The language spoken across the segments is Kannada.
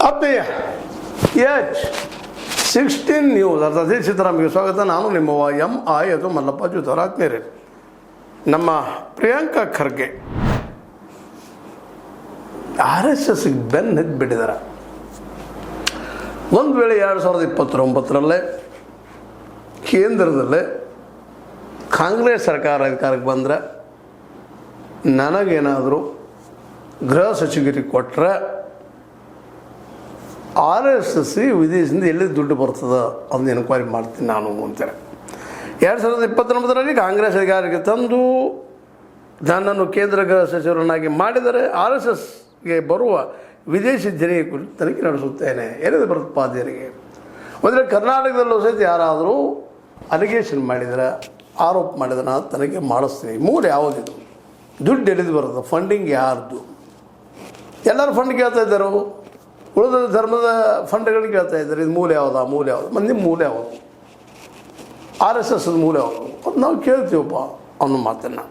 ಆತ್ಮೀಯ H16 ನ್ಯೂಸ್ ಅರ್ಥಾತ್ ಸಿದ್ದರಾಮಯ್ಯ ಸ್ವಾಗತ. ನಾನು ನಿಮ್ಮವ MI ಅದು ಮಲ್ಲಪ್ಪ ಜೂತವರ ಆತ್ಮೀಯರೇ. ನಮ್ಮ ಪ್ರಿಯಾಂಕಾ ಖರ್ಗೆ RSSಗೆ ಬೆನ್ನು ಬಿಟ್ಟಿದ್ದಾರೆ. ಒಂದು ವೇಳೆ 2029 ಕೇಂದ್ರದಲ್ಲೇ ಕಾಂಗ್ರೆಸ್ ಸರ್ಕಾರ ಅಧಿಕಾರಕ್ಕೆ ಬಂದರೆ ನನಗೇನಾದರೂ ಗೃಹ ಸಚಿವಗಿರಿ ಕೊಟ್ಟರೆ RSS ವಿದೇಶದಿಂದ ಎಲ್ಲಿ ದುಡ್ಡು ಬರ್ತದೆ ಅದನ್ನ ಎನ್ಕ್ವೈರಿ ಮಾಡ್ತೀನಿ ನಾನು ಅಂತೇಳಿ. 2029 ಕಾಂಗ್ರೆಸ್ ಅಧಿಕಾರಕ್ಕೆ ತಂದು ನನ್ನನ್ನು ಕೇಂದ್ರ ಗೃಹ ಸಚಿವರನ್ನಾಗಿ ಮಾಡಿದರೆ RSSಗೆ ಬರುವ ವಿದೇಶಿ ಜನಿಗೆ ಕುರಿತು ತನಿಖೆ ನಡೆಸುತ್ತೇನೆ. ಎಲ್ಲಿದೆ ಬರುತ್ತಪ್ಪ ಅದೇರಿಗೆ? ಅಂದರೆ ಕರ್ನಾಟಕದಲ್ಲೂ ಸಹಿತ ಯಾರಾದರೂ ಅಲಿಗೇಷನ್ ಮಾಡಿದರೆ, ಆರೋಪ ಮಾಡಿದರೆ ನಾನು ತನಿಖೆ ಮಾಡಿಸ್ತೀನಿ. ಮೂಲ ಯಾವುದಿದು? ದುಡ್ಡು ಎಲ್ಲಿದು ಬರೋದು? ಫಂಡಿಂಗ್ ಯಾರ್ದು? ಎಲ್ಲರೂ ಫಂಡ್ ಕೇಳ್ತಾ ಇದ್ದರು, ಉಳಿದ ಧರ್ಮದ ಫಂಡ್ಗಳನ್ನ ಕೇಳ್ತಾ ಇದ್ದಾರೆ. ಇದು ಮೂಲ ಯಾವುದು, ಆ ಮೂಲ ಯಾವುದು? ಮಂದಿ ಮೂಲ ಯಾವುದು? RSSದ ಮೂಲ ಯಾವುದು ಅದು ನಾವು ಕೇಳ್ತೀವಪ್ಪ ಅನ್ನೋ ಮಾತನ್ನು.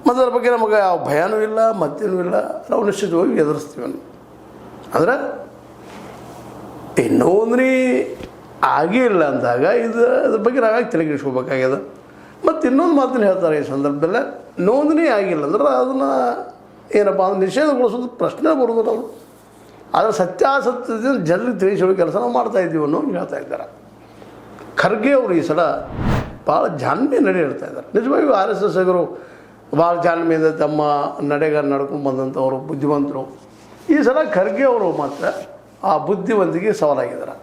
ಮತ್ತು ಅದ್ರ ಬಗ್ಗೆ ನಮಗೆ ಯಾವ ಭಯನೂ ಇಲ್ಲ, ಮತ್ತೇನೂ ಇಲ್ಲ. ನಾವು ನಿಶ್ಚಿತವಾಗಿ ಎದುರಿಸ್ತೀವಿ. ಅಂದರೆ ಈ ನೋಂದಣಿ ಆಗಿಲ್ಲ ಅಂದಾಗ ಇದ್ರ ಬಗ್ಗೆ ನಾವಾಗಿ ತಲೆಗಿಡಿಸ್ಕೋಬೇಕಾಗ್ಯದ. ಮತ್ತು ಇನ್ನೊಂದು ಮಾತನ್ನು ಹೇಳ್ತಾರೆ ಈ ಸಂದರ್ಭದಲ್ಲೇ, ನೋಂದಣಿ ಆಗಿಲ್ಲ ಅಂದ್ರೆ ಅದನ್ನು ಏನಪ್ಪ ಅಂದ್ರೆ ನಿಷೇಧಗೊಳಿಸೋದು ಪ್ರಶ್ನೆ ಬರೋದು. ನಾವು ಅದರ ಸತ್ಯಾಸತ್ಯದಿಂದ ಜನರಿಗೆ ತಿಳಿಸೋ ಕೆಲಸ ನಾವು ಮಾಡ್ತಾಯಿದ್ದೀವಿ ಅನ್ನೋ ಹೇಳ್ತಾ ಇದ್ದಾರೆ. ಖರ್ಗೆ ಅವರು ಈ ಸಲ ಭಾಳ ಜಾಣ್ಮೆ ನಡೆ ಹೇಳ್ತಾ ಇದ್ದಾರೆ. ನಿಜವಾಗಿಯೂ RSSಗರು ಭಾಳ ಜಾಣ್ಮೆಯಿಂದ ತಮ್ಮ ನಡೆಗ ನಡ್ಕೊಂಡು ಬಂದಂಥವರು ಬುದ್ಧಿವಂತರು. ಈ ಸಲ ಖರ್ಗೆ ಅವರು ಮಾತ್ರ ಆ ಬುದ್ಧಿವಂತಿಗೆ ಸವಾಲಾಗಿದ್ದಾರೆ.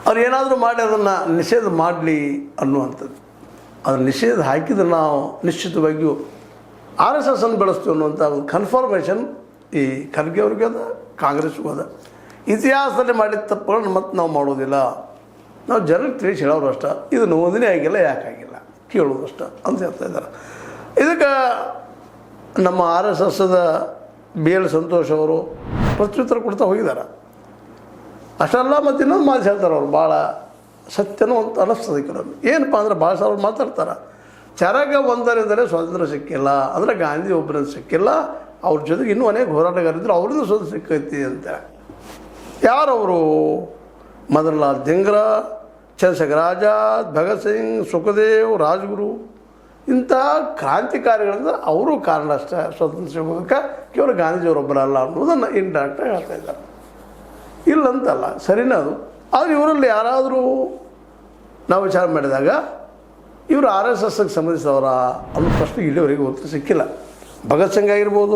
ಅವ್ರು ಏನಾದರೂ ಮಾಡಿ ಅದನ್ನು ನಿಷೇಧ ಮಾಡಲಿ ಅನ್ನುವಂಥದ್ದು. ಅದನ್ನು ನಿಷೇಧ ಹಾಕಿದ್ರೆ ನಾವು ನಿಶ್ಚಿತವಾಗಿಯೂ RSSನ್ನು ಬೆಳೆಸ್ತೀವಿ ಅನ್ನುವಂಥ ಒಂದು ಕನ್ಫರ್ಮೇಷನ್ ಈ ಖರ್ಗೆ ಅವ್ರಿಗೆ ಅದ, ಕಾಂಗ್ರೆಸ್ಗೂ ಅದ. ಇತಿಹಾಸದಲ್ಲಿ ಮಾಡಿದ ತಪ್ಪುಗಳನ್ನು ಮತ್ತೆ ನಾವು ಮಾಡೋದಿಲ್ಲ, ನಾವು ಜನರಿಗೆ ತಿಳಿಸಿ ಹೇಳೋರು ಅಷ್ಟ. ಇದು ನೋಂದಣಿ ಆಗಿಲ್ಲ, ಯಾಕಾಗಿಲ್ಲ ಕೇಳೋದು ಅಷ್ಟ ಅಂತ ಹೇಳ್ತಾ ಇದ್ದಾರೆ. ಇದಕ್ಕೆ ನಮ್ಮ RSSದ BL ಸಂತೋಷ್ ಅವರು ಪ್ರತ್ಯುತ್ತರ ಕೊಡ್ತಾ ಹೋಗಿದ್ದಾರೆ. ಅಷ್ಟಲ್ಲ, ಮತ್ತು ಇನ್ನೊಂದು ಮಾತು ಹೇಳ್ತಾರೆ ಅವರು, ಭಾಳ ಸತ್ಯನೂ ಅಂತ ಅನ್ನಿಸ್ತದೆ ಕೆಲವೊಮ್ಮೆ. ಏನಪ್ಪ ಅಂದ್ರೆ ಭಾಳ ಸಾವಿರ ಮಾತಾಡ್ತಾರೆ. ಚರಗ ಒಂದರಿಂದಲೇ ಸ್ವಾತಂತ್ರ್ಯ ಸಿಕ್ಕಿಲ್ಲ ಅಂದರೆ ಗಾಂಧಿ ಒಬ್ಬರಿಂದ ಸಿಕ್ಕಿಲ್ಲ, ಅವ್ರ ಜೊತೆಗೆ ಇನ್ನೂ ಅನೇಕ ಹೋರಾಟಗಾರಿದ್ರು, ಅವ್ರಿಂದ ಸ್ವತಂತ್ರ ಸಿಕ್ಕೈತಿ ಅಂತ. ಯಾರವರು? ಮದನ್ಲಾಲ್ ಧಿಂಗ್ರಾ, ಚಂದ್ರಶೇಖರ್ ಆಜಾದ್, ಭಗತ್ ಸಿಂಗ್, ಸುಖದೇವ್, ರಾಜ್ಗುರು, ಇಂಥ ಕ್ರಾಂತಿಕಾರಿಗಳಿಂದ ಅವರು ಕಾರಣ ಅಷ್ಟೇ ಸ್ವತಂತ್ರ ಸಿಗೋದಕ್ಕೆ. ಕೇವಲ ಗಾಂಧೀಜಿಯವರೊಬ್ಬರಲ್ಲ ಅನ್ನೋದನ್ನು ಇಂಡೈರೆಕ್ಟಾಗಿ ಹೇಳ್ತಾ ಇದ್ದಾರೆ. ಇಲ್ಲಂತಲ್ಲ, ಸರಿನೇ ಅದು. ಆದರೆ ಇವರಲ್ಲಿ ಯಾರಾದರೂ ನಾವು ವಿಚಾರ ಮಾಡಿದಾಗ ಇವರು RSSಗೆ ಸಂಬಂಧಿಸಿದವರ ಅನ್ನೋ ಪ್ರಶ್ನೆ ಇಲ್ಲಿವರೆಗೆ ಉತ್ತರ ಸಿಕ್ಕಿಲ್ಲ. ಭಗತ್ ಸಿಂಗ್ ಆಗಿರ್ಬೋದು,